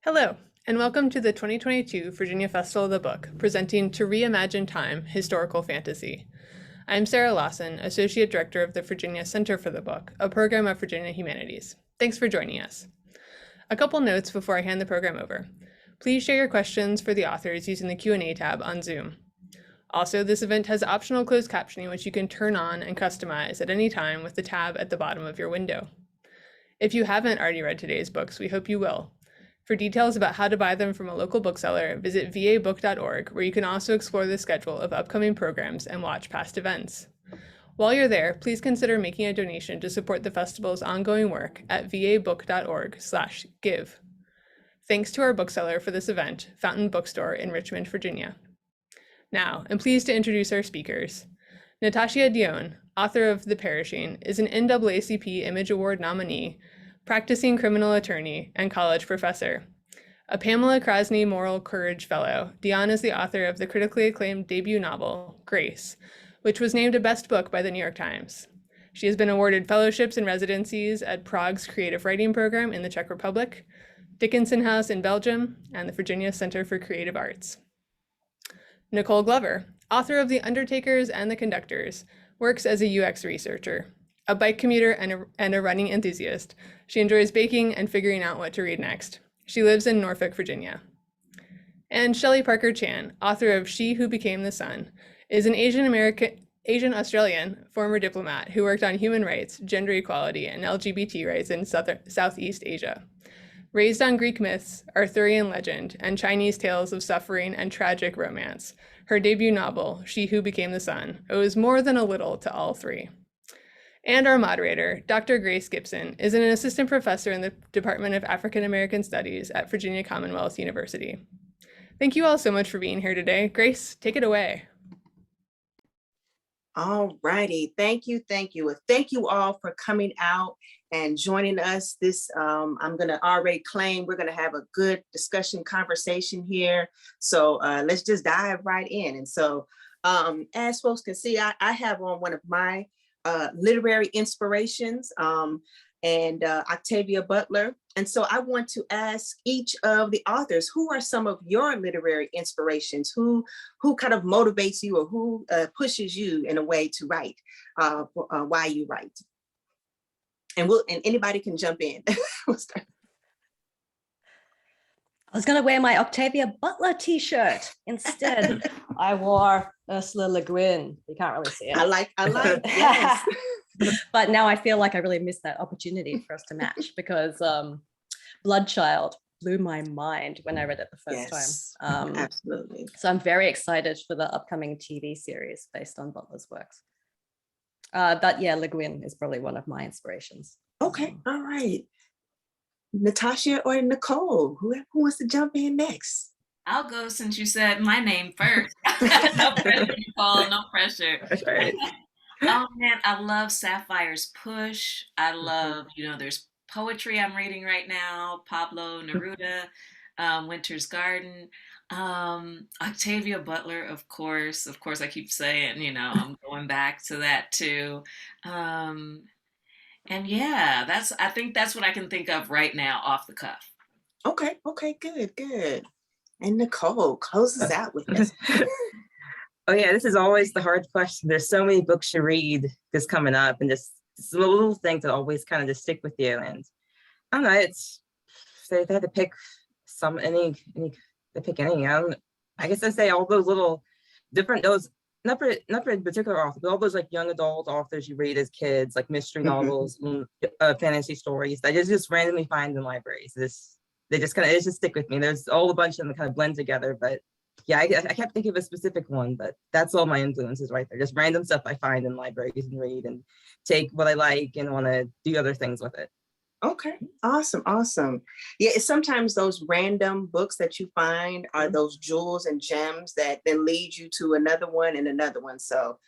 Hello, and welcome to the 2022 Virginia Festival of the Book, presenting To Reimagine Time, Historical Fantasy. I'm Sarah Lawson, Associate Director of the Virginia Center for the Book, a program of Virginia Humanities. Thanks for joining us. A couple notes before I hand the program over. Please share your questions for the authors using the Q&A tab on Zoom. Also, this event has optional closed captioning, which you can turn on and customize at any time with the tab at the bottom of your window. If you haven't already read today's books, we hope you will. For details about how to buy them from a local bookseller, visit vabook.org, where you can also explore the schedule of upcoming programs and watch past events. While you're there, please consider making a donation to support the festival's ongoing work at vabook.org/give. Thanks to our bookseller for this event, Fountain Bookstore in Richmond, Virginia. Now, I'm pleased to introduce our speakers. Natashia Deón, author of The Perishing, is an NAACP Image Award nominee, practicing criminal attorney, and college professor. A Pamela Krasny Moral Courage Fellow, Dion is the author of the critically acclaimed debut novel, Grace, which was named a best book by the New York Times. She has been awarded fellowships and residencies at Prague's Creative Writing Program in the Czech Republic, Dickinson House in Belgium, and the Virginia Center for Creative Arts. Nicole Glover, author of The Undertakers and The Conductors, works as a UX researcher. A bike commuter and a running enthusiast, she enjoys baking and figuring out what to read next. She lives in Norfolk, Virginia. And Shelley Parker-Chan, author of She Who Became the Sun, is an Asian Australian former diplomat who worked on human rights, gender equality, and LGBT rights in Southeast Asia. Raised on Greek myths, Arthurian legend, and Chinese tales of suffering and tragic romance, her debut novel, She Who Became the Sun, owes more than a little to all three. And our moderator, Dr. Grace Gipson, is an assistant professor in the Department of African American Studies at Virginia Commonwealth University. Thank you all so much for being here today. Grace, take it away. All righty, thank you. Thank you all for coming out and joining us. I'm gonna already claim we're gonna have a good discussion conversation here. So let's just dive right in. And so as folks can see, I have on one of my literary inspirations, and Octavia Butler. And so I want to ask each of the authors, who are some of your literary inspirations? Who kind of motivates you, or who pushes you in a way to write, why you write? And anybody can jump in. We'll start. I was going to wear my Octavia Butler t-shirt instead. I wore Ursula Le Guin. You can't really see it. I like yes. But now I feel like I really missed that opportunity for us to match, because Bloodchild blew my mind when I read it the first time. Absolutely. So I'm very excited for the upcoming TV series based on Butler's works. But yeah, Le Guin is probably one of my inspirations. Okay, all right. Natasha or Nicole, whoever wants to jump in next. I'll go since you said my name first. No pressure, Nicole, no pressure. That's right. Oh man, I love Sapphire's Push. I love, there's poetry I'm reading right now, Pablo Neruda, Winter's Garden. Octavia Butler, of course I keep saying, I'm going back to that too. And yeah, I think that's what I can think of right now off the cuff. Okay, good. And Nicole, close us out with this. Oh yeah, this is always the hard question. There's so many books you read just coming up, and just little things that always kind of just stick with you. And I don't know, it's they had to pick I guess I say all those little different not for a particular author, but all those like young adult authors you read as kids, like mystery novels, fantasy stories that just randomly find in libraries. They just stick with me. There's all a bunch of them that kind of blend together, but yeah, I can't think of a specific one, but that's all my influences right there. Just random stuff I find in libraries and read and take what I like and want to do other things with it. Okay, awesome. Yeah, it's sometimes those random books that you find are those jewels and gems that then lead you to another one and another one. So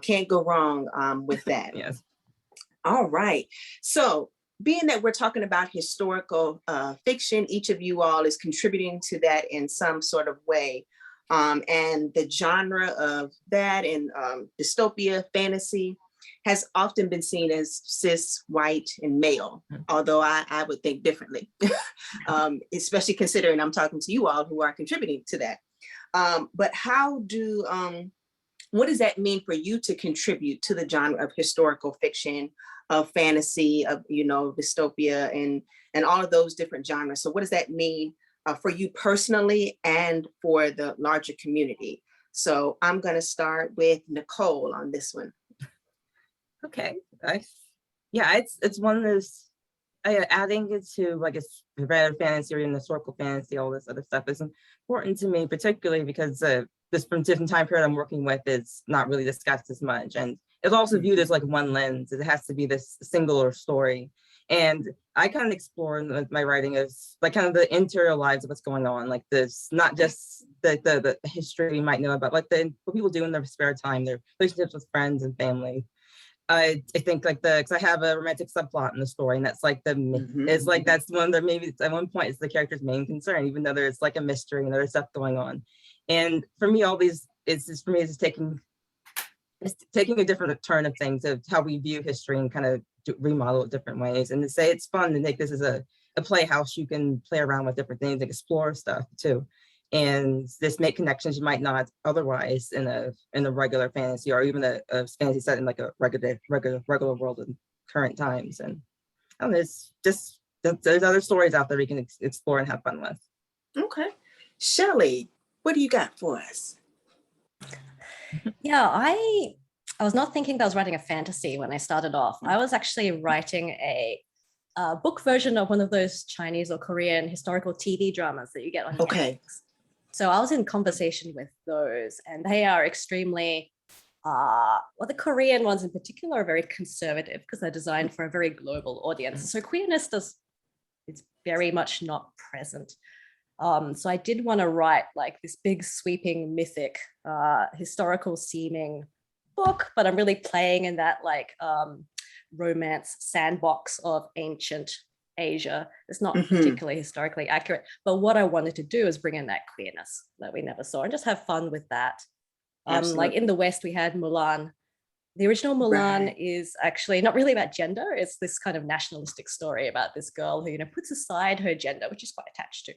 can't go wrong with that. Yes. All right. So being that we're talking about historical fiction, each of you all is contributing to that in some sort of way. And the genre of that and dystopia, fantasy, has often been seen as cis, white, and male, although I would think differently, especially considering I'm talking to you all who are contributing to that. But what does that mean for you to contribute to the genre of historical fiction, of fantasy, of, dystopia, and all of those different genres? So what does that mean for you personally and for the larger community? So I'm going to start with Nicole on this one. Okay. It's one of those, adding it to like a rare fantasy or historical fantasy, all this other stuff is important to me, particularly because this from different time period I'm working with is not really discussed as much. And it's also viewed as like one lens. It has to be this singular story. And I kind of explore in my writing as like kind of the interior lives of what's going on, like this, not just the history we might know about, like what people do in their spare time, their relationships with friends and family. I think like because I have a romantic subplot in the story, and that's like it's like that's one of the, maybe at one point it's the character's main concern, even though there's like a mystery and other stuff going on. And for me, all these it's taking a different turn of things, of how we view history and kind of remodel it different ways. And to say it's fun to make this as a playhouse, you can play around with different things, like explore stuff too, and just make connections you might not otherwise in a regular fantasy, or even a fantasy set in like a regular world in current times. And I don't know, it's just there's other stories out there we can explore and have fun with. Okay, Shelley, what do you got for us? Yeah, I was not thinking that I was writing a fantasy when I started off. I was actually writing a book version of one of those Chinese or Korean historical TV dramas that you get on Netflix. So I was in conversation with those, and they are extremely, the Korean ones in particular are very conservative because they're designed for a very global audience. So queerness it's very much not present. So I did want to write like this big sweeping mythic historical seeming book, but I'm really playing in that like romance sandbox of ancient Asia. It's not particularly historically accurate, but what I wanted to do is bring in that queerness that we never saw and just have fun with that. Like in the West, we had Mulan. The original Mulan is actually not really about gender. It's this kind of nationalistic story about this girl who, puts aside her gender, which is quite attached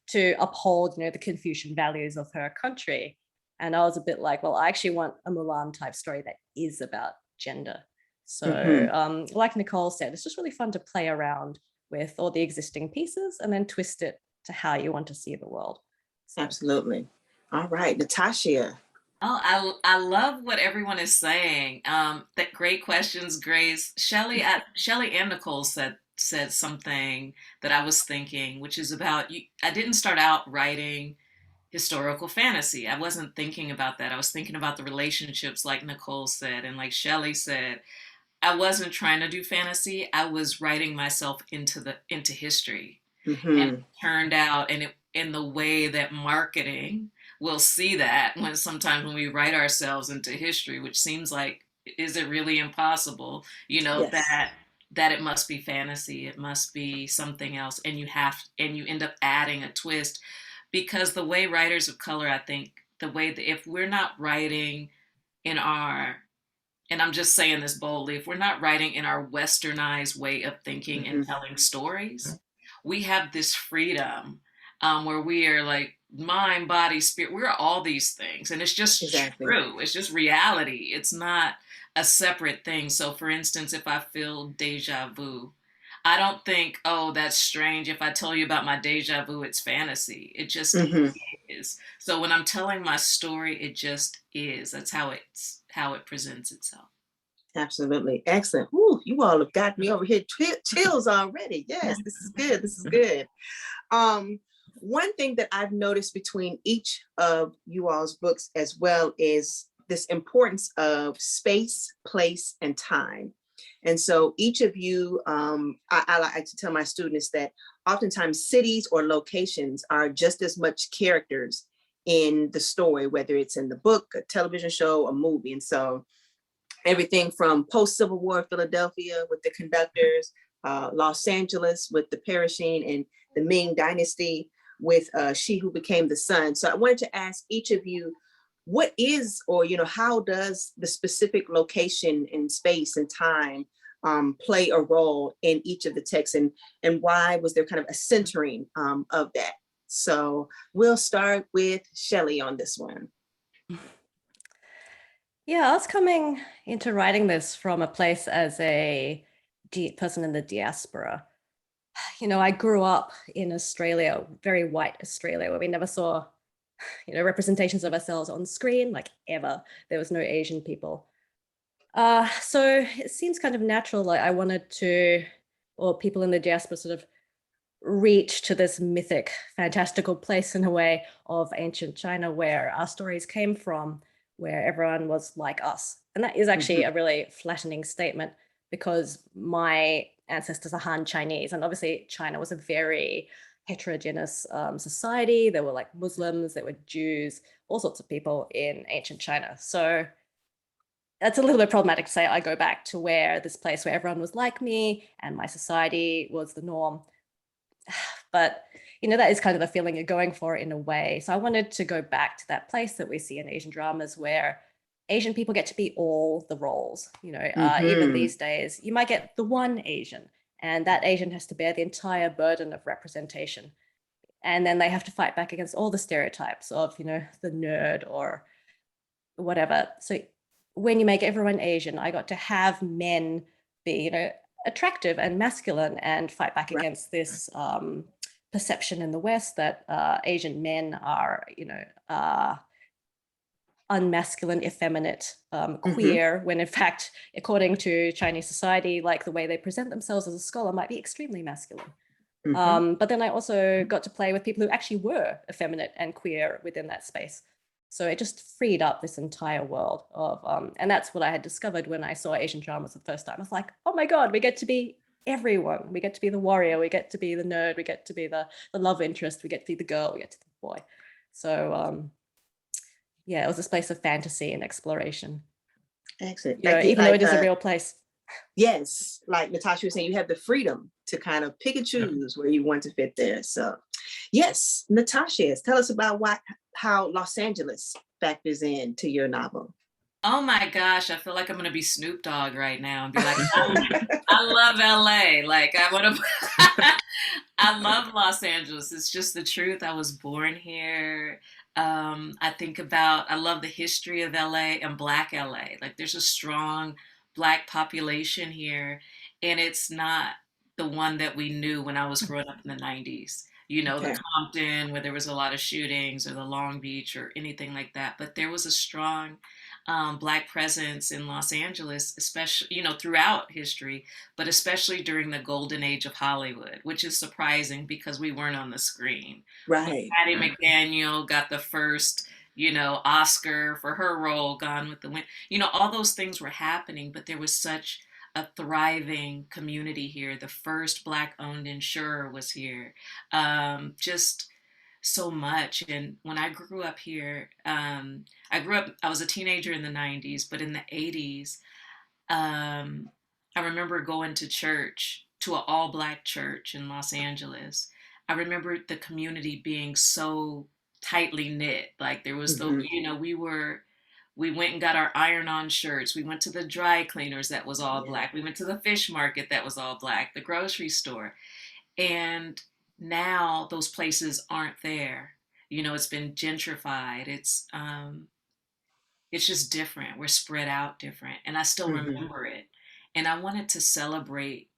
to uphold, the Confucian values of her country. And I was a bit like, well, I actually want a Mulan type story that is about gender. So like Nicole said, it's just really fun to play around with all the existing pieces and then twist it to how you want to see the world. So. Absolutely. All right, Natashia. Oh, I love what everyone is saying. That great questions, Grace. Shelley and Nicole said something that I was thinking, which is about you. I didn't start out writing historical fantasy. I wasn't thinking about that. I was thinking about the relationships, like Nicole said, and like Shelley said. I wasn't trying to do fantasy. I was writing myself into history, and it turned out, and in the way that marketing will see that sometimes when we write ourselves into history, which seems like, is it really impossible? Yes. that it must be fantasy, it must be something else, and you end up adding a twist, because the way writers of color, I think, the way that if we're not writing in our, and I'm just saying this boldly, if we're not writing in our westernized way of thinking and telling stories, we have this freedom where we are like mind, body, spirit. We're all these things, and it's just true. It's just reality. It's not a separate thing. So for instance, if I feel deja vu, I don't think, oh, that's strange. If I tell you about my deja vu, it's fantasy. It just is. So when I'm telling my story, it just is. That's how it presents itself. Absolutely. Excellent. Ooh, you all have got me over here chills already. Yes, this is good. This is good. One thing that I've noticed between each of you all's books as well is this importance of space, place, and time. And so each of you, I like to tell my students that oftentimes cities or locations are just as much characters in the story, whether it's in the book, a television show, a movie. And so everything from post-Civil War Philadelphia with the Conductors, Los Angeles with the Perishing, and the Ming Dynasty with She Who Became the Sun. So I wanted to ask each of you, what is, or, how does the specific location and space and time play a role in each of the texts, and why was there kind of a centering of that? So we'll start with Shelley on this one. Yeah, I was coming into writing this from a place as a person in the diaspora. I grew up in Australia, very white Australia, where we never saw, representations of ourselves on screen, like ever. There was no Asian people. So it seems kind of natural, like I wanted to, or people in the diaspora sort of reach to this mythic, fantastical place in a way of ancient China where our stories came from, where everyone was like us. And that is actually a really flattening statement, because my ancestors are Han Chinese, and obviously China was a very heterogeneous society. There were like Muslims, there were Jews, all sorts of people in ancient China. So that's a little bit problematic to say I go back to where this place where everyone was like me and my society was the norm. But that is kind of the feeling you're going for in a way. So I wanted to go back to that place that we see in Asian dramas where Asian people get to be all the roles. Even these days, you might get the one Asian, and that Asian has to bear the entire burden of representation. And then they have to fight back against all the stereotypes of, the nerd or whatever. So when you make everyone Asian, I got to have men be, attractive and masculine and fight back against this perception in the West that Asian men are, unmasculine, effeminate, queer, when in fact, according to Chinese society, like the way they present themselves as a scholar might be extremely masculine. But then I also got to play with people who actually were effeminate and queer within that space. So it just freed up this entire world of, and that's what I had discovered when I saw Asian dramas the first time. I was like, oh my God, we get to be everyone. We get to be the warrior, we get to be the nerd, we get to be the love interest, we get to be the girl, we get to be the boy. So yeah, it was this place of fantasy and exploration. Excellent. Even though it is a real place. Yes, like Natasha was saying, you have the freedom to kind of pick and choose where you want to fit there. So yes, Natasha, tell us about how Los Angeles factors into your novel. Oh my gosh, I feel like I'm gonna be Snoop Dogg right now and be like, I love LA. Like I want to, I love Los Angeles. It's just the truth. I was born here. I love the history of LA and Black LA. Like there's a strong Black population here, and it's not the one that we knew when I was growing up in the 90s. Okay. The Compton, where there was a lot of shootings, or the Long Beach, or anything like that. But there was a strong Black presence in Los Angeles, especially, throughout history, but especially during the golden age of Hollywood, which is surprising because we weren't on the screen. Right. When Patty McDaniel got the first, Oscar for her role, Gone with the Wind, all those things were happening, but there was such a thriving community here. The first Black owned insurer was here. Just so much. And when I grew up here, I was a teenager in the 90s, but in the 80s, I remember going to church, to an all Black church in Los Angeles. I remember the community being so tightly knit. Like there was we went and got our iron-on shirts. We went to the dry cleaners that was all Black. We went to the fish market that was all Black, the grocery store. And now those places aren't there. It's been gentrified. It's just different. We're spread out different. And I still remember it. And I wanted to celebrate,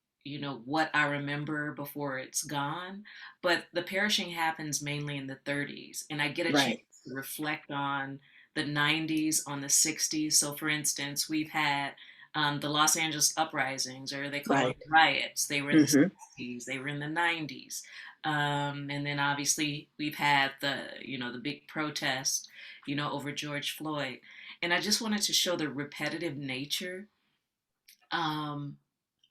what I remember before it's gone. But the perishing happens mainly in the 30s. And I get a chance to reflect on the 90s, on the 60s. So for instance, we've had the Los Angeles uprisings, or they call them riots. They were in the 60s, they were in the 90s. And then obviously we've had the big protest, over George Floyd. And I just wanted to show the repetitive nature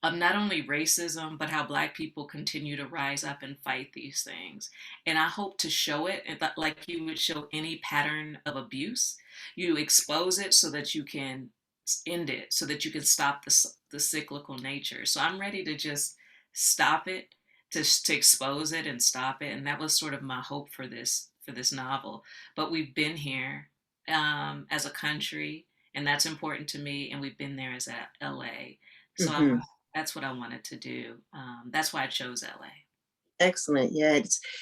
of not only racism, but how Black people continue to rise up and fight these things. And I hope to show it like you would show any pattern of abuse. You expose it so that you can end it, so that you can stop the cyclical nature. So I'm ready to just stop it, to expose it and stop it. And that was sort of my hope for this novel. But we've been here. as a country, and that's important to me. And we've been there as LA. So Mhm. that's what I wanted to do. That's why I chose LA. Excellent. Yeah,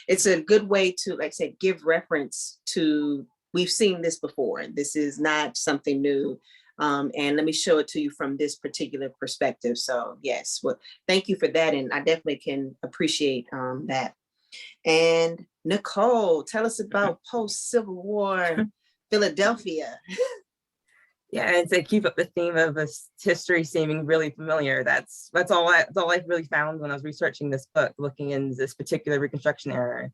it's a good way to, like I said, give reference to, we've seen this before. This is not something new. And let me show it to you from this particular perspective. So yes, well, thank you for that. And I definitely can appreciate that. And Nicole, tell us about post-Civil War Philadelphia. Yeah, and to keep up the theme of this history seeming really familiar, that's all I really found when I was researching this book, looking in this particular Reconstruction era.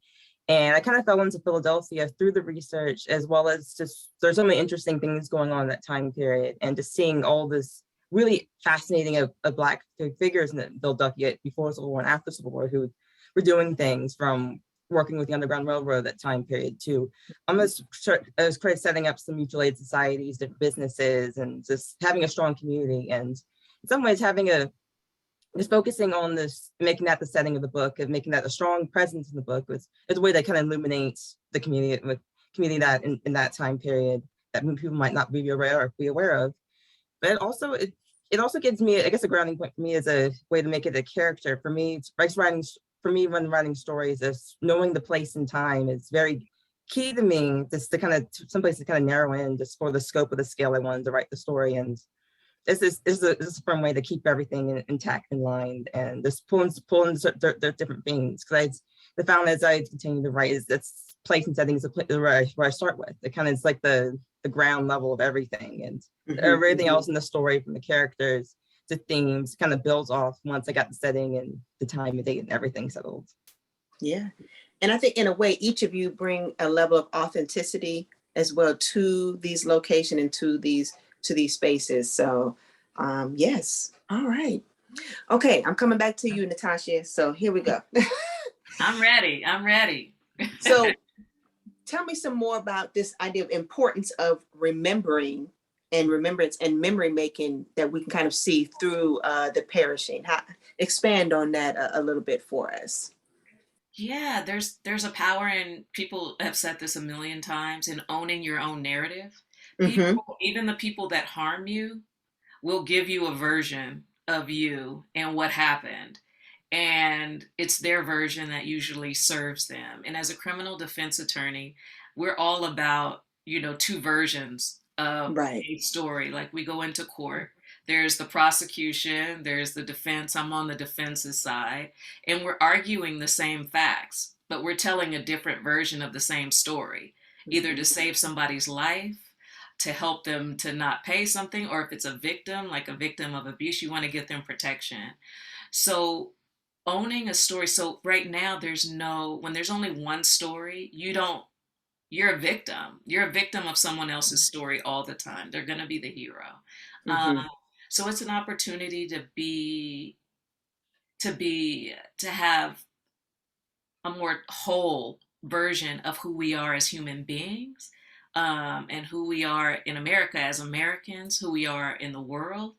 And I kind of fell into Philadelphia through the research, as well as just there's so many interesting things going on in that time period, and just seeing all this really fascinating of Black figures in Philadelphia before Civil War and after Civil War, who were doing things from working with the Underground Railroad that time period to almost as setting up some mutual aid societies, different businesses, and just having a strong community. And in some ways just focusing on this, making that the setting of the book, and making that a strong presence in the book is a way that kind of illuminates the community that in that time period that people might not be aware of. But it also gives me, I guess, a grounding point for me as a way to make it a character. For me, when writing stories, is knowing the place and time is very key to me, just to kind of someplace to kind of narrow in just for the scope of the scale I wanted to write the story. And this is a firm way to keep everything intact in line, and just pulling the different things. Because I found as I continue to write, is that's place and settings where I start with. It kind of is like the ground level of everything, and everything else in the story, from the characters to themes, kind of builds off once I got the setting and the time and date and everything settled. Yeah. And I think in a way, each of you bring a level of authenticity as well to these locations and to these spaces. So yes. All right. Okay, I'm coming back to you, Natasha. So here we go. I'm ready. So tell me some more about this idea of importance of remembering and remembrance and memory making that we can kind of see through the perishing. Expand on that a little bit for us. Yeah, there's a power in, people have said this a million times, in owning your own narrative. Mm-hmm. People, even the people that harm you, will give you a version of you and what happened. And it's their version that usually serves them. And as a criminal defense attorney, we're all about, two versions of Right. a story. Like, we go into court, there's the prosecution, there's the defense. I'm on the defense's side, and we're arguing the same facts, but we're telling a different version of the same story, either to save somebody's life, to help them to not pay something, or if it's a victim, like a victim of abuse, you want to get them protection. So owning a story. So right now, when there's only one story, you're a victim. You're a victim of someone else's story all the time. They're going to be the hero. Mm-hmm. So it's an opportunity to have a more whole version of who we are as human beings, and who we are in America as Americans, who we are in the world.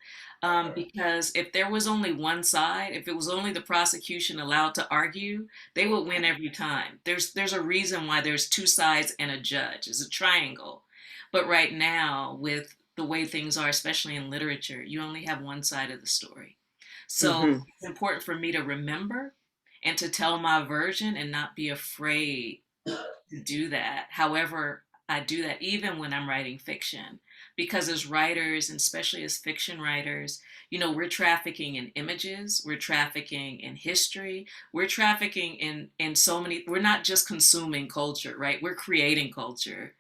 Because if there was only one side, if it was only the prosecution allowed to argue, they would win every time. There's a reason why there's two sides and a judge. It's a triangle. But right now, with the way things are, especially in literature, you only have one side of the story. So it's important for me to remember and to tell my version and not be afraid to do that. However, I do that even when I'm writing fiction, because as writers, and especially as fiction writers, we're trafficking in images, we're trafficking in history, we're trafficking in so many, we're not just consuming culture, right? We're creating culture.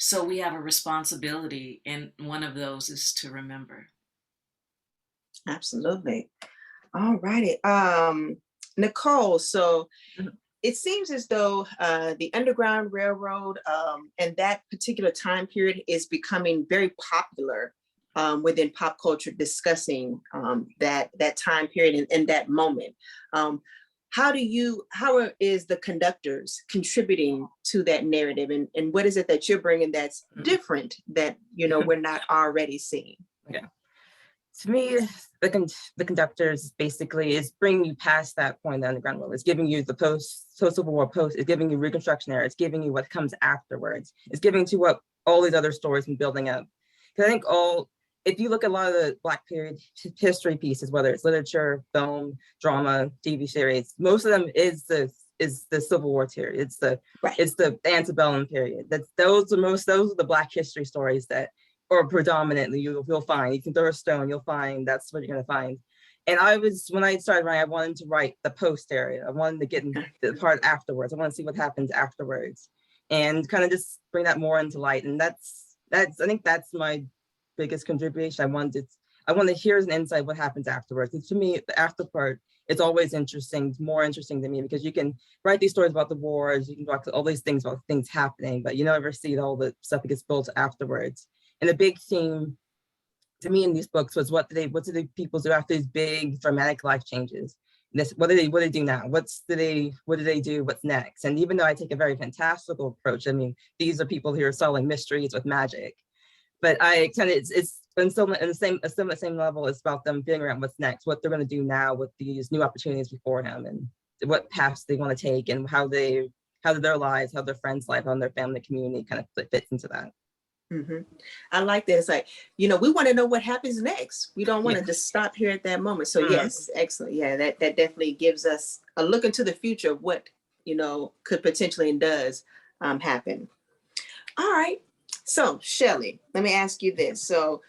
So we have a responsibility, and one of those is to remember. Absolutely. All righty. Nicole, so it seems as though the Underground Railroad and that particular time period is becoming very popular within pop culture, discussing that time period and that moment. How is the Conductors contributing to that narrative, and what is it that you're bringing that's different that we're not already seeing? Yeah. To me, the Conductors basically is bringing you past that point in the Underground World. It's giving you the post-Civil War it's giving you Reconstruction era, it's giving you what comes afterwards. It's giving to what all these other stories been building up. Because I think if you look at a lot of the Black period history pieces, whether it's literature, film, drama, TV series, most of them is the Civil War period. It's the antebellum period. Those are the Black history stories that or predominantly you'll find. You can throw a stone, you'll find that's what you're gonna find. And when I started writing, I wanted to write the post area. I wanted to get in the part afterwards. I want to see what happens afterwards and kind of just bring that more into light. And that's I think that's my biggest contribution. I want to hear as an insight what happens afterwards. And to me, the after part, it's always interesting, more interesting to me, because you can write these stories about the wars, you can talk all these things about things happening, but you never see all the stuff that gets built afterwards. And the big theme to me in these books was what do the people do after these big dramatic life changes? What do they do now? What do they do? What's next? And even though I take a very fantastical approach, I mean, these are people who are solving mysteries with magic. But I kind of it's still in the same level. It's about them figuring out what's next, what they're going to do now with these new opportunities before them, and what paths they want to take, and how their lives, how their friends' life, how their family community kind of fits into that. Mm-hmm. I like that. It's like, we want to know what happens next. We don't want to just stop here at that moment. So yes, excellent. Yeah, that definitely gives us a look into the future of what, could potentially and does happen. All right. So Shelley, let me ask you this. So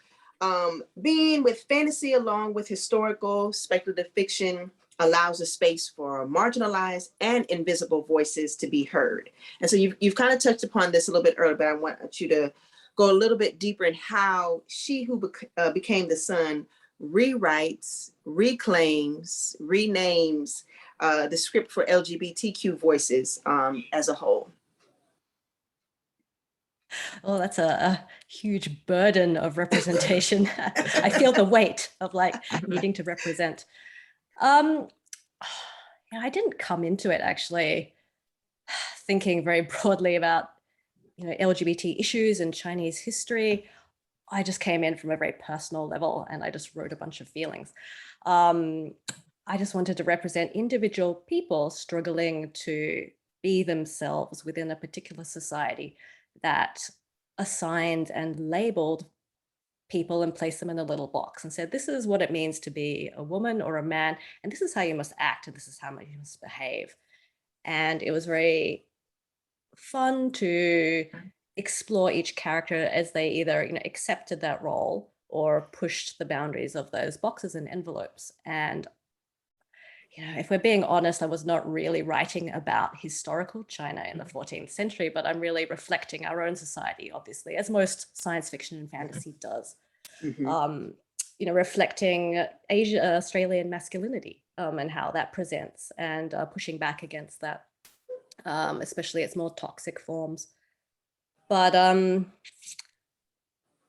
being with fantasy along with historical speculative fiction allows a space for marginalized and invisible voices to be heard. And so you've kind of touched upon this a little bit earlier, but I want you to go a little bit deeper in how She Who Became the Sun rewrites, reclaims, renames the script for LGBTQ voices as a whole. Oh, that's a huge burden of representation. I feel the weight of needing to represent. I didn't come into it actually thinking very broadly about LGBT issues and Chinese history. I just came in from a very personal level and I just wrote a bunch of feelings. I just wanted to represent individual people struggling to be themselves within a particular society that assigned and labeled people and placed them in a little box and said, this is what it means to be a woman or a man, and this is how you must act, and this is how you must behave. And it was very fun to explore each character as they either accepted that role or pushed the boundaries of those boxes and envelopes. And if we're being honest, I was not really writing about historical China in the 14th century, but I'm really reflecting our own society, obviously, as most science fiction and fantasy does. Reflecting Australian masculinity and how that presents, and pushing back against that, especially its more toxic forms. But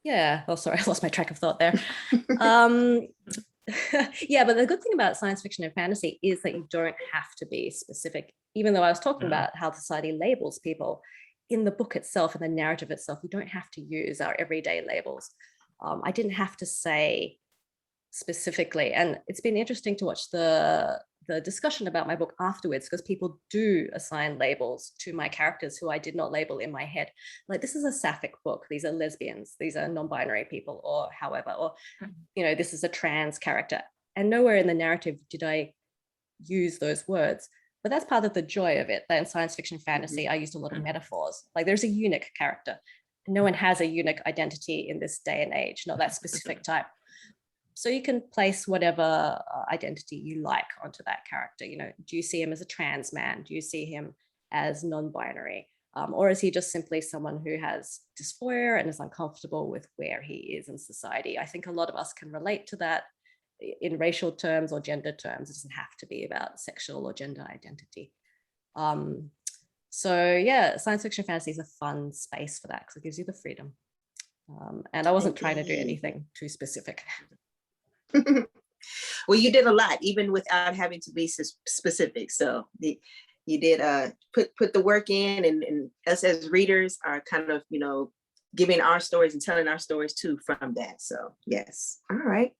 yeah, oh, sorry, I lost my track of thought there. Yeah, but the good thing about science fiction and fantasy is that you don't have to be specific. Even though I was talking about how society labels people, in the book itself and the narrative itself, you don't have to use our everyday labels. I didn't have to say specifically, and it's been interesting to watch the discussion about my book afterwards, because people do assign labels to my characters who I did not label in my head. Like, this is a sapphic book, these are lesbians, these are non-binary people, or however, or this is a trans character, and nowhere in the narrative did I use those words. But that's part of the joy of it, that in science fiction fantasy I used a lot of metaphors. Like, there's a eunuch character, no one has a eunuch identity in this day and age, not that specific type. So you can place whatever identity you like onto that character. Do you see him as a trans man? Do you see him as non-binary? Or is he just simply someone who has dysphoria and is uncomfortable with where he is in society? I think a lot of us can relate to that in racial terms or gender terms. It doesn't have to be about sexual or gender identity. So yeah, science fiction fantasy is a fun space for that because it gives you the freedom. And I wasn't trying to do anything too specific. Well, you did a lot, even without having to be specific. So you did put the work in, and us as readers are kind of, giving our stories and telling our stories too from that. So yes. All right.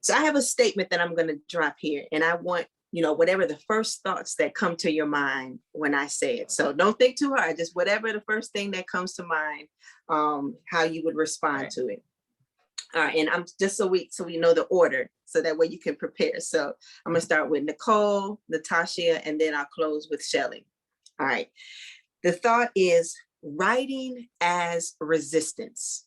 So I have a statement that I'm going to drop here, and I want, whatever the first thoughts that come to your mind when I say it. So don't think too hard, just whatever the first thing that comes to mind, how you would respond to it. All right, and I'm just so we know the order, so that way you can prepare. So I'm gonna start with Nicole, Natashia, and then I'll close with Shelley. All right, the thought is writing as resistance.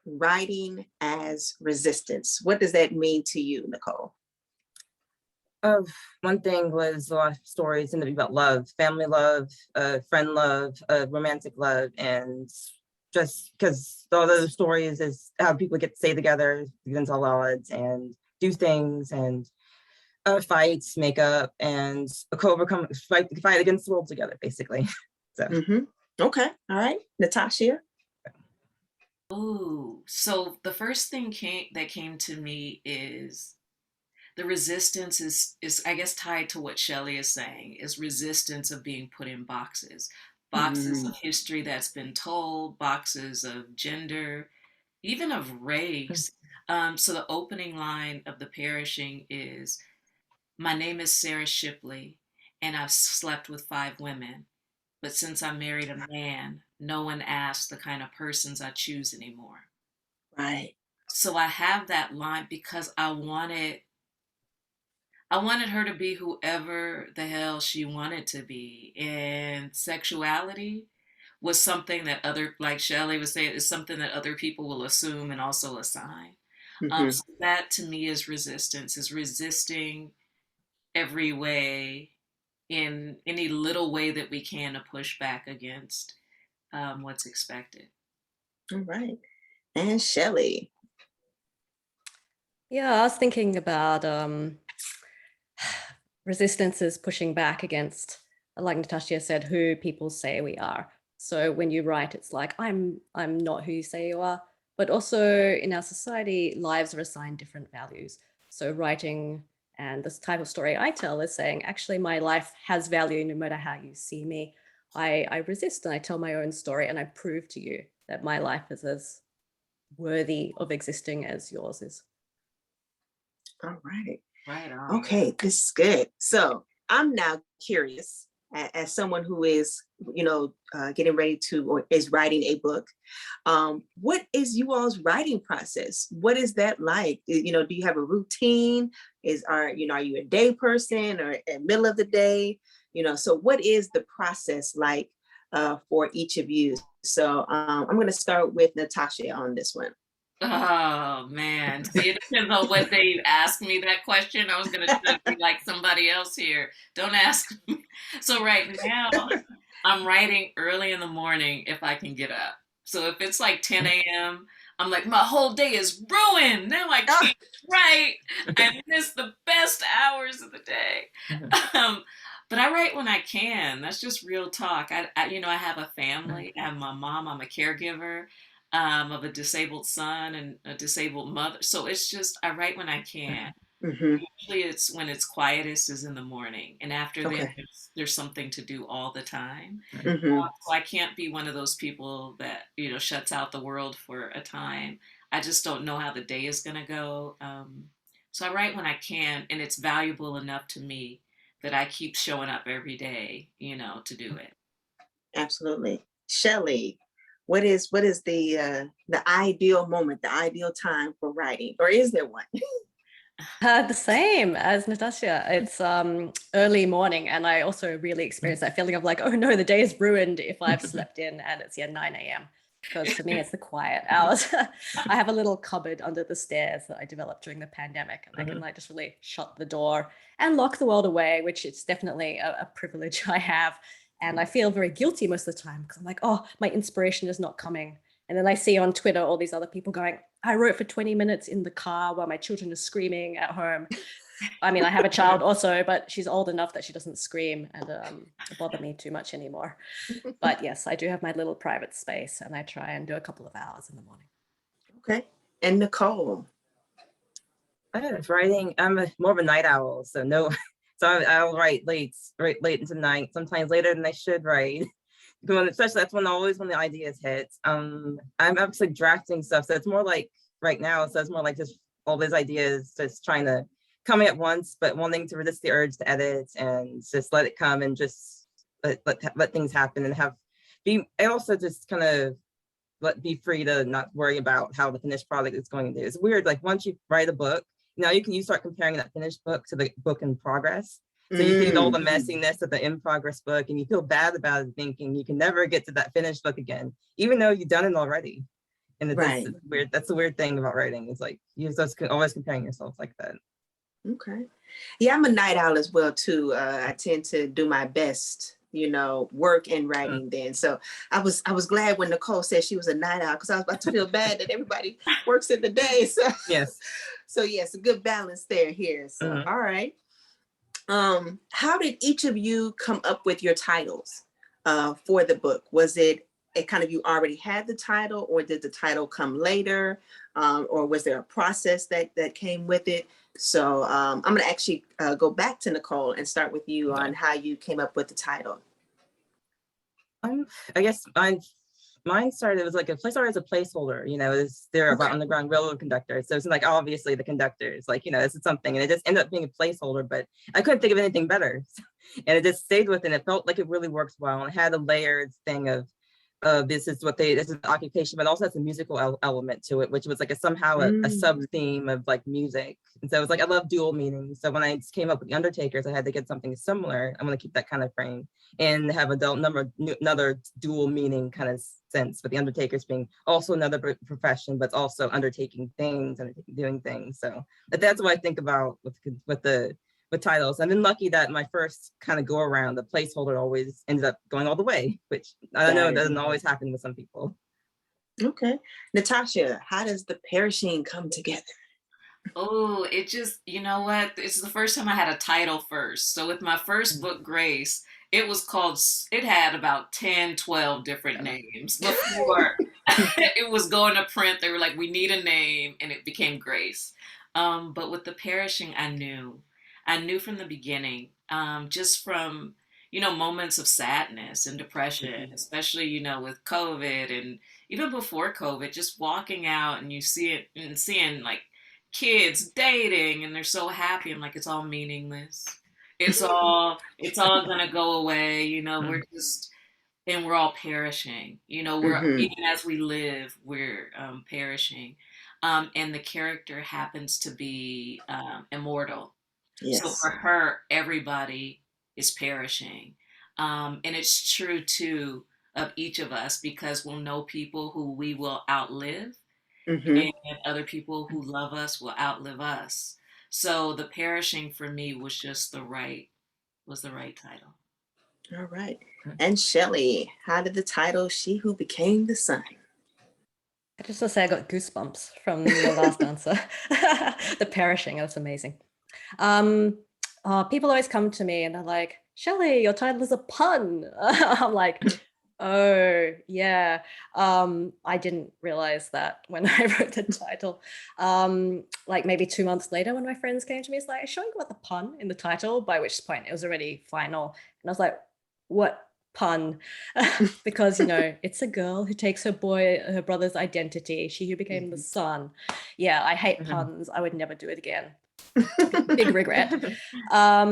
Writing as resistance. What does that mean to you, Nicole? One thing was a lot of stories seem to be about love, family love, friend love, romantic love, and just because all those stories is how people get to stay together against all odds and do things and fights, make up, and fight against the world together, basically. So. Okay, all right, Natashia. Oh, so the first thing that came to me is the resistance is I guess tied to what Shelley is saying, is resistance of being put in boxes. Boxes of history that's been told, boxes of gender, even of race. So the opening line of The Perishing is, "My name is Sarah Shipley, and I've slept with 5 women. But since I married a man, no one asks the kind of persons I choose anymore." Right. So I have that line because I wanted her to be whoever the hell she wanted to be. And sexuality was something that like Shelley was saying, is something that other people will assume and also assign. So that to me is resistance, is resisting every way, in any little way that we can, to push back against what's expected. All right. And Shelley. Yeah, I was thinking about resistance is pushing back against, like Natasha said, who people say we are. So when you write, it's like, I'm not who you say you are. But also in our society, lives are assigned different values. So writing and this type of story I tell is saying, actually, my life has value no matter how you see me. I resist and I tell my own story, and I prove to you that my life is as worthy of existing as yours is. All right. Right on. Okay, this is good. So I'm now curious, as someone who is, getting ready to, or is writing a book. What is you all's writing process? What is that like? Do you have a routine? Are you a day person or in middle of the day? So what is the process like for each of you? So I'm going to start with Natasha on this one. Oh man, see, it depends on what day you ask me that question. I was gonna try to be like somebody else here. Don't ask me. So right now, I'm writing early in the morning if I can get up. So if it's like 10 a.m., I'm like, my whole day is ruined. Now I can't write. I miss the best hours of the day. But I write when I can. That's just real talk. I have a family. I have my mom. I'm a caregiver of a disabled son and a disabled mother. So it's just, I write when I can. Usually it's when it's quietest is in the morning. And after that, there's something to do all the time. So I can't be one of those people that, shuts out the world for a time. I just don't know how the day is going to go. So I write when I can, and it's valuable enough to me that I keep showing up every day, to do it. Absolutely. Shelley, what is the ideal moment, the ideal time for writing, or is there one? The same as Natasha. It's early morning, and I also really experience that feeling of like, oh no, the day is ruined if I've slept in and it's 9 a.m. Because for me, it's the quiet hours. I have a little cupboard under the stairs that I developed during the pandemic, and I can just really shut the door and lock the world away, which is definitely a privilege I have. And I feel very guilty most of the time because I'm like, oh, my inspiration is not coming. And then I see on Twitter all these other people going, I wrote for 20 minutes in the car while my children are screaming at home. I mean, I have a child also, but she's old enough that she doesn't scream and bother me too much anymore. But yes, I do have my little private space, and I try and do a couple of hours in the morning. Okay. And Nicole? Writing, I'm more of a night owl, so no. So I'll write late into the night, sometimes later than I should write. Especially that's always when the ideas hit. I'm actually drafting stuff, so it's more like right now. So it's more like just all those ideas, just trying to coming at once, but wanting to resist the urge to edit and just let it come and just let things happen and I also just kind of be free to not worry about how the finished product is going to do. It's weird, like once you write a book, you start comparing that finished book to the book in progress. So you see all the messiness of the in progress book and you feel bad about it, thinking you can never get to that finished book again, even though you've done it already. And it's weird. That's the weird thing about writing. It's like you're just always comparing yourself like that. Okay. Yeah, I'm a night owl as well too. I tend to do my best, work and writing then. So I was glad when Nicole said she was a night owl, because I was about to feel bad that everybody works in the day. So yes. So yes, a good balance there here. So all right. How did each of you come up with your titles for the book? Was it kind of you already had the title, or did the title come later? Or was there a process that came with it? So I'm going to actually go back to Nicole and start with you on how you came up with the title. I guess mine started, it was like started as a placeholder, they're about underground railroad conductors. So it's like, obviously the conductors, this is something, and it just ended up being a placeholder, but I couldn't think of anything better. And it just stayed with it. It felt like it really works well. And it had a layered thing of this is the occupation, but also has a musical element to it, which was like a sub theme of like music. And so it was like, I love dual meanings. So when I came up with the Undertakers, I had to get something similar. I'm going to keep that kind of frame and have another dual meaning kind of sense, but the Undertakers being also another profession, but also undertaking things and doing things. So that's what I think about with titles. I've been lucky that my first kind of go around, the placeholder always ended up going all the way, which I don't know, doesn't always happen with some people. Okay. Natasha, how does the Perishing come together? Oh, it just, you know what? It's the first time I had a title first. So with my first book, Grace, it had about 10, 12 different names before it was going to print. They were like, we need a name, and it became Grace. But with the Perishing, I knew from the beginning, just from, moments of sadness and depression, especially, with COVID and even before COVID, just walking out and you see it and seeing like kids dating and they're so happy. I'm like, it's all meaningless. It's all gonna go away. We're all perishing. Even as we live, we're perishing. And the character happens to be immortal. Yes. So for her, everybody is perishing. And it's true too of each of us, because we'll know people who we will outlive, and other people who love us will outlive us. So the Perishing for me was just the right title. All right. And Shelley, how did the title She Who Became the Sun? I just want to say I got goosebumps from your last answer. The Perishing, that's amazing. People always come to me and they're like, Shelley, your title is a pun. I'm like, oh yeah. I didn't realize that when I wrote the title. Like maybe 2 months later when my friends came to me, it's like, I sure you got the pun in the title, by which point it was already final. And I was like, what pun? Because it's a girl who takes her brother's identity, she who became the sun. Yeah, I hate puns. I would never do it again. Big regret. I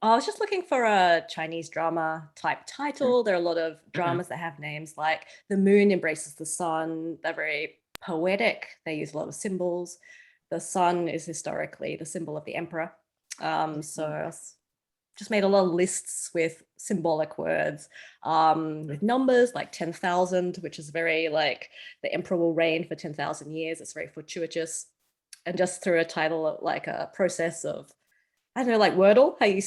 was just looking for a Chinese drama type title. There are a lot of dramas that have names like The Moon Embraces the Sun. They're very poetic. They use a lot of symbols. The sun is historically the symbol of the emperor. So I just made a lot of lists with symbolic words, with numbers like 10,000, which is very like the emperor will reign for 10,000 years. It's very fortuitous. And just through a title like a process of, I don't know, like Wordle, how you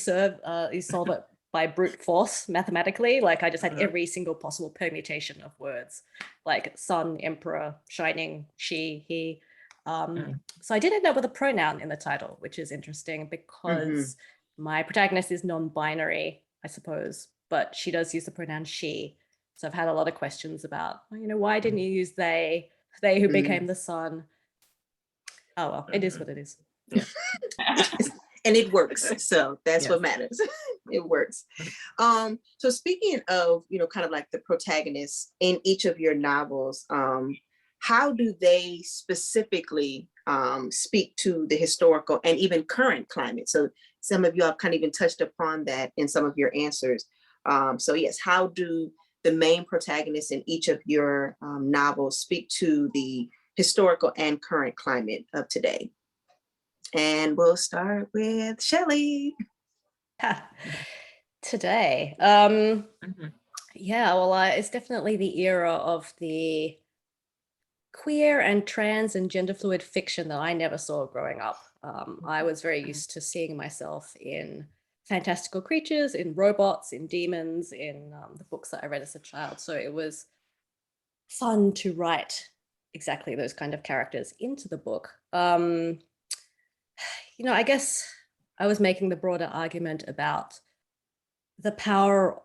solve it by brute force mathematically. Like I just had every single possible permutation of words, like sun, emperor, shining, she, he. So I did end up with a pronoun in the title, which is interesting because my protagonist is non-binary, I suppose, but she does use the pronoun she. So I've had a lot of questions about, why didn't you use they who became the sun? Oh, well, it is what it is. Yeah. And it works. So that's what matters. It works. So speaking of, kind of like the protagonists in each of your novels, how do they specifically speak to the historical and even current climate. So some of you have kind of even touched upon that in some of your answers. So yes, how do the main protagonists in each of your novels speak to the historical and current climate of today? And we'll start with Shelley. Today. Yeah, well, it's definitely the era of the queer and trans and gender fluid fiction that I never saw growing up. I was very used to seeing myself in fantastical creatures, in robots, in demons, in the books that I read as a child. So it was fun to write exactly those kind of characters into the book. I guess I was making the broader argument about the power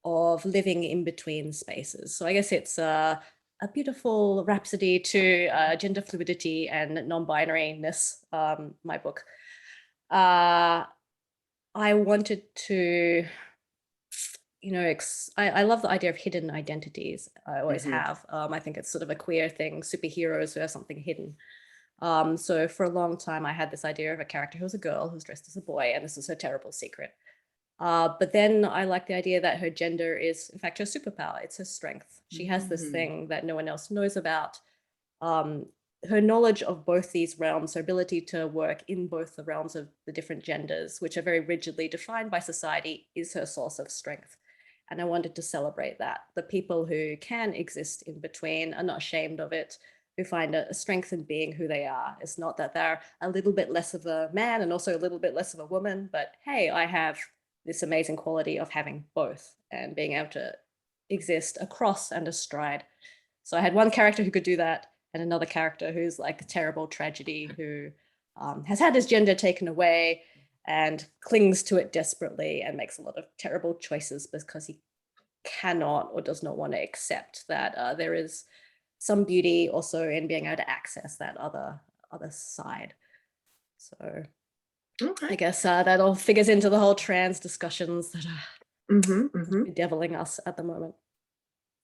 of living in between spaces. So I guess it's a beautiful rhapsody to gender fluidity and non-binariness, my book. I wanted to, I love the idea of hidden identities. I always have. I think it's sort of a queer thing, superheroes who have something hidden. So for a long time, I had this idea of a character who was a girl who's dressed as a boy, and this was her terrible secret. But then I like the idea that her gender is, in fact, her superpower. It's her strength. She has this thing that no one else knows about. Her knowledge of both these realms, her ability to work in both the realms of the different genders, which are very rigidly defined by society, is her source of strength. And I wanted to celebrate that. The people who can exist in between are not ashamed of it, who find a strength in being who they are. It's not that they're a little bit less of a man and also a little bit less of a woman, but hey, I have this amazing quality of having both and being able to exist across and astride. So I had one character who could do that, and another character who's like a terrible tragedy, who has had his gender taken away and clings to it desperately and makes a lot of terrible choices because he cannot or does not want to accept that there is some beauty also in being able to access that other side. So Okay. I guess that all figures into the whole trans discussions that are bedeviling us at the moment.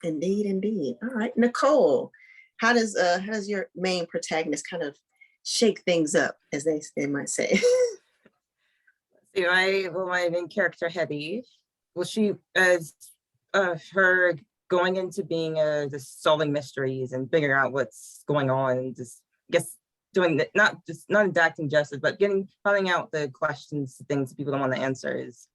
Indeed. All right, Nicole, how does your main protagonist kind of shake things up, as they might say? See, my main character, Hetty, she as her going into being just solving mysteries and figuring out what's going on, and just, I guess, doing that, not adapting justice, but finding out the questions, things people don't want to answer. Is,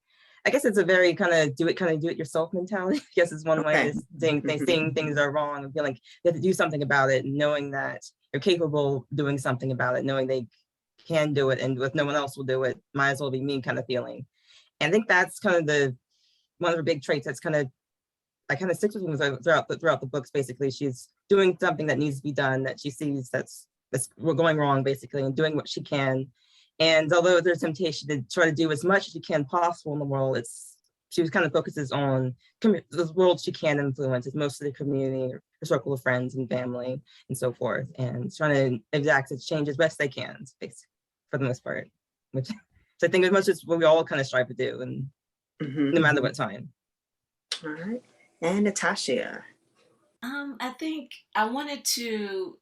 I guess it's a very kind of do it yourself mentality. I guess is one way of seeing things are wrong and feeling like you have to do something about it, and knowing that you're capable of doing something about it, knowing they can do it, and if no one else will do it, might as well be me kind of feeling. And I think that's kind of one of her big traits that's kind of sticks with me throughout the books. Basically, she's doing something that needs to be done, that she sees that's going wrong, basically, and doing what she can. And although there's temptation to try to do as much as she can possible in the world, she kind of focuses on the world she can influence. It's mostly the community, her circle of friends and family, and so forth, and trying to exact change as best they can, basically, for the most part. Which so I think as much as what we all kind of strive to do, and no matter what time. All right, and Natashia. I think I wanted to,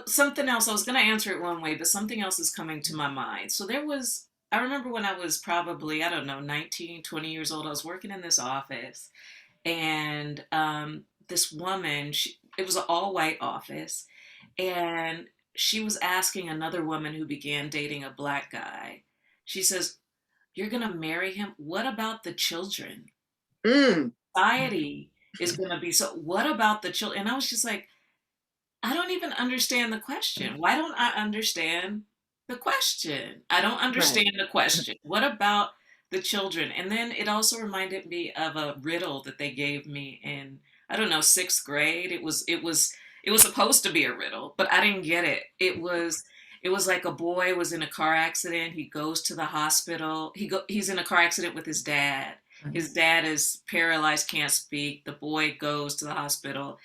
something else. I was going to answer it one way, but something else is coming to my mind. So I remember when I was probably, 19, 20 years old, I was working in this office, and this woman, it was an all-white office, and she was asking another woman who began dating a black guy. She says, "You're going to marry him? What about the children? Society is going to be so, what about the children?" And I was just like, I don't even understand the question. Why don't I understand the question? I don't understand the question. What about the children? And then it also reminded me of a riddle that they gave me in, I don't know, 6th grade. It was supposed to be a riddle, but I didn't get it. It was like a boy was in a car accident. He goes to the hospital. He's in a car accident with his dad. His dad is paralyzed, can't speak. The boy goes to the hospital,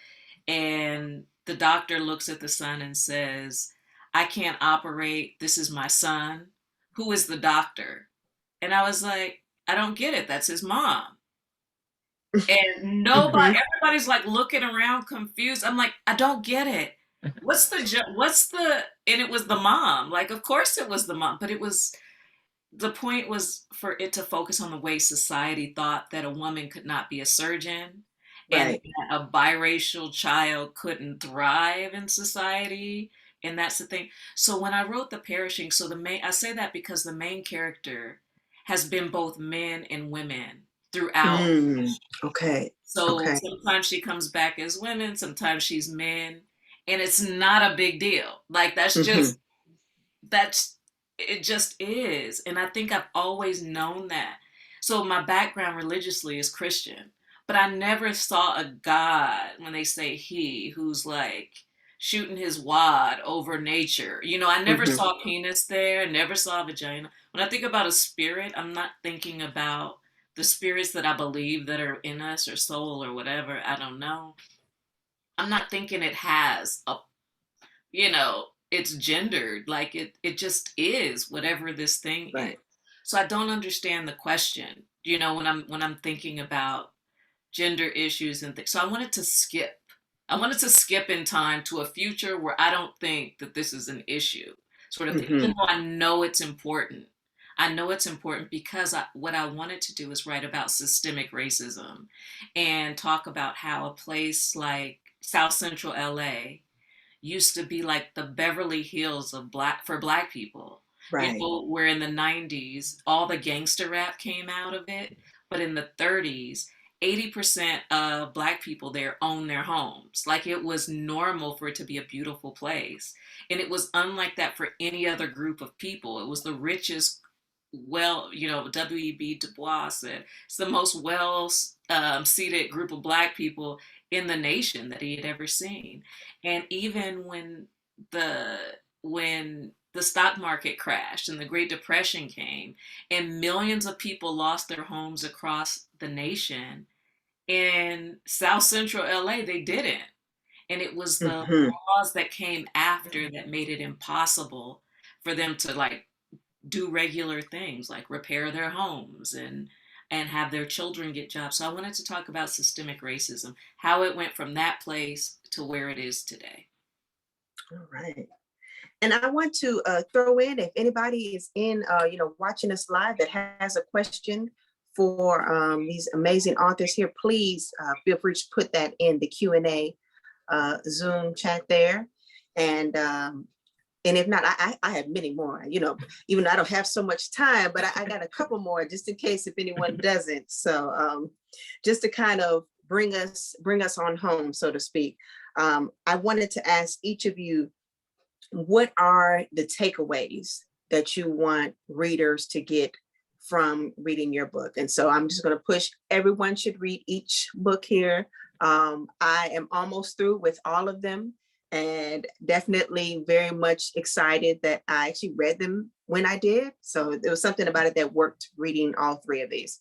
and the doctor looks at the son and says, "I can't operate. This is my son." Who is the doctor? And I was like, I don't get it. That's his mom. And everybody's like looking around confused. I'm like, I don't get it. and it was the mom. Like, of course it was the mom, but the point was for it to focus on the way society thought that a woman could not be a surgeon and Right. that a biracial child couldn't thrive in society. And that's the thing. So when I wrote The Perishing, I say that because the main character has been both men and women throughout. Okay. So Okay. sometimes she comes back as women, sometimes she's men, and it's not a big deal. Like Hmm. that's it just is. And I think I've always known that. So my background religiously is Christian, but I never saw a God, when they say he, who's like shooting his wad over nature. I never Hmm. saw penis there, never saw vagina. When I think about a spirit, I'm not thinking about the spirits that I believe that are in us or soul or whatever. I don't know. I'm not thinking it has it's gendered. Like it just is whatever this thing is. Right. So I don't understand the question, when I'm thinking about gender issues and things. So I wanted to skip in time to a future where I don't think that this is an issue, sort of thing, Hmm. even though I know it's important because what I wanted to do is write about systemic racism and talk about how a place like South Central LA used to be like the Beverly Hills of Black people. Right. Where in the 90s all the gangster rap came out of it, but in the 30s 80% of Black people there owned their homes. Like it was normal for it to be a beautiful place. And it was unlike that for any other group of people. It was the richest, W.E.B. Du Bois said it's the most seated group of Black people in the nation that he had ever seen. And even the when the stock market crashed and the Great Depression came and millions of people lost their homes across the nation, in South Central LA they didn't. And it was the Hmm. laws that came after that made it impossible for them to like do regular things like repair their homes and have their children get jobs. So I wanted to talk about systemic racism, how it went from that place to where it is today. All right. And I want to throw in, if anybody is watching us live that has a question for these amazing authors here, please feel free to put that in the Q&A Zoom chat there. And if not, I have many more, even though I don't have so much time, but I got a couple more just in case if anyone doesn't. So just to kind of bring us on home, so to speak. I wanted to ask each of you, what are the takeaways that you want readers to get from reading your book? And so I'm just going to push, everyone should read each book here. I am almost through with all of them and definitely very much excited that I actually read them when I did. So there was something about it that worked reading all three of these.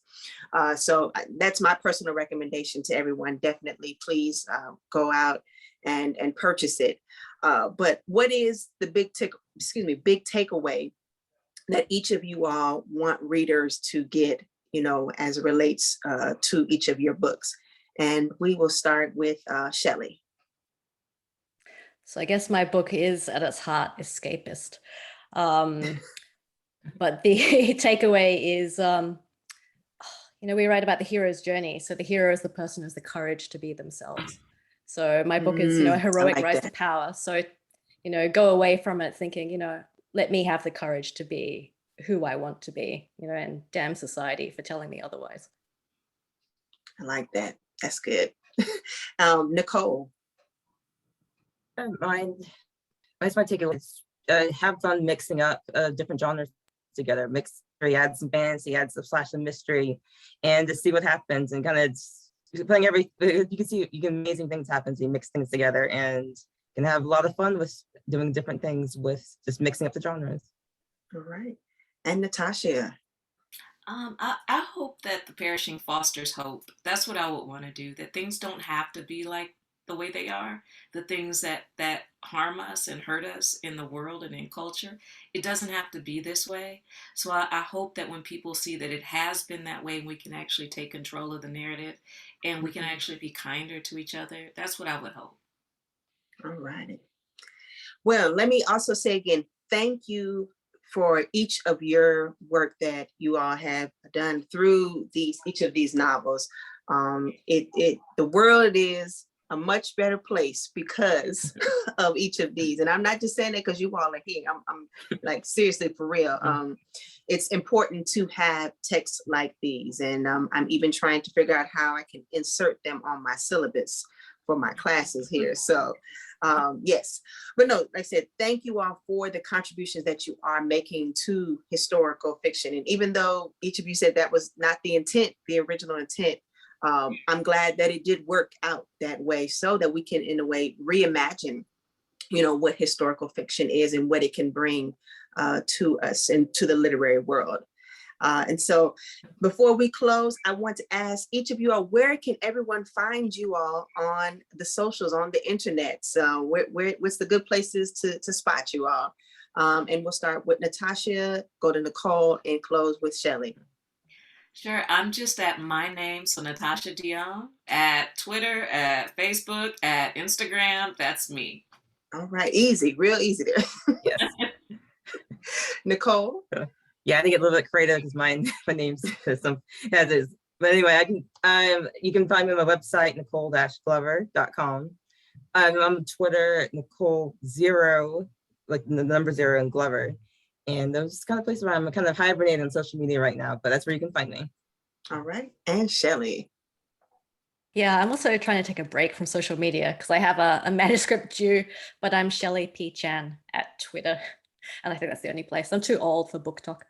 So that's my personal recommendation to everyone. Definitely, please go out and purchase it. But what is the big takeaway that each of you all want readers to get, as it relates to each of your books? And we will start with Shelley. So I guess my book is at its heart escapist. But the takeaway is, we write about the hero's journey. So the hero is the person who has the courage to be themselves. So my book is, a heroic rise to power. So, go away from it thinking, let me have the courage to be who I want to be, and damn society for telling me otherwise. I like that. That's good. Nicole. Mine, my takeaway is have fun mixing up different genres together. Add some fantasy, add some slash and mystery, and to see what happens and kind of playing you can amazing things happen. So you mix things together and can have a lot of fun with doing different things with just mixing up the genres. All right. And Natashia. I hope that The Perishing fosters hope. That's what I would want to do, that things don't have to be like the way they are, the things that harm us and hurt us in the world and in culture. It doesn't have to be this way. So I hope that when people see that it has been that way, we can actually take control of the narrative and we can actually be kinder to each other. That's what I would hope. All righty. Well, let me also say again, thank you for each of your work that you all have done through each of these novels. The world is a much better place because of each of these. And I'm not just saying that because you all are here. I'm like, seriously, for real. It's important to have texts like these. And I'm even trying to figure out how I can insert them on my syllabus for my classes here. So yes, but no, like I said, thank you all for the contributions that you are making to historical fiction. And even though each of you said that was not the intent, the original intent, I'm glad that it did work out that way so that we can, in a way, reimagine, what historical fiction is and what it can bring to us and to the literary world. And so before we close, I want to ask each of you all, where can everyone find you all on the socials, on the internet? So what's the good places to spot you all? And we'll start with Natasha, go to Nicole, and close with Shelley. Sure, I'm just at my name, so Natasha Dion, at Twitter, at Facebook, at Instagram. That's me. All right, easy, real easy there. Yes. Nicole? Yeah, I think it's a little bit creative because my name's some as is. But anyway, you can find me on my website, nicole-glover.com. I'm on Twitter, Nicole0, like the number 0 and Glover. And those kind of places where I'm kind of hibernating on social media right now, but that's where you can find me. All right, and Shelley. Yeah, I'm also trying to take a break from social media because I have a manuscript due, but I'm Shelley P-Chan at Twitter. And I think that's the only place. I'm too old for book talk.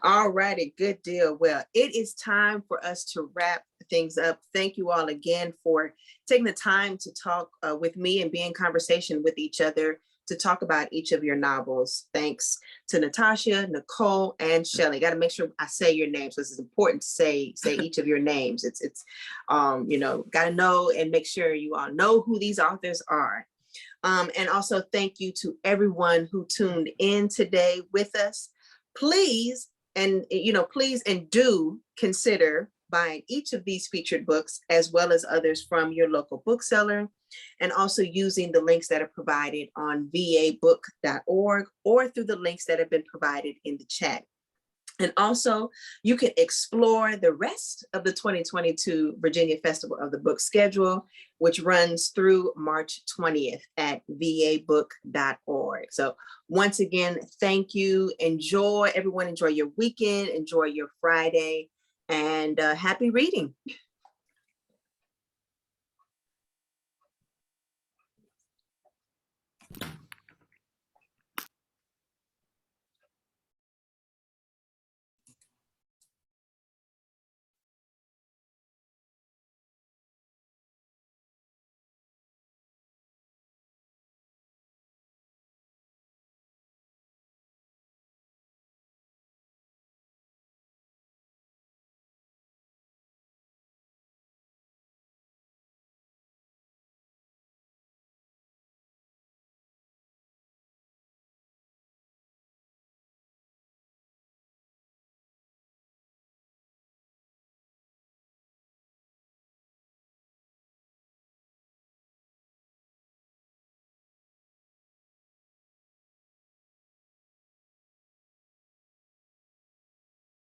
All righty, good deal. Well, it is time for us to wrap things up. Thank you all again for taking the time to talk with me and be in conversation with each other to talk about each of your novels. Thanks to Natasha, Nicole, and Shelley. Got to make sure I say your names. So it's important to say each of your names. It's got to know and make sure you all know who these authors are. And also thank you to everyone who tuned in today with us. Please and do consider buying each of these featured books as well as others from your local bookseller, and also using the links that are provided on vabook.org or through the links that have been provided in the chat. And also, you can explore the rest of the 2022 Virginia Festival of the Book schedule, which runs through March 20th at vabook.org. So once again, thank you. Everyone enjoy your weekend, enjoy your Friday, and happy reading.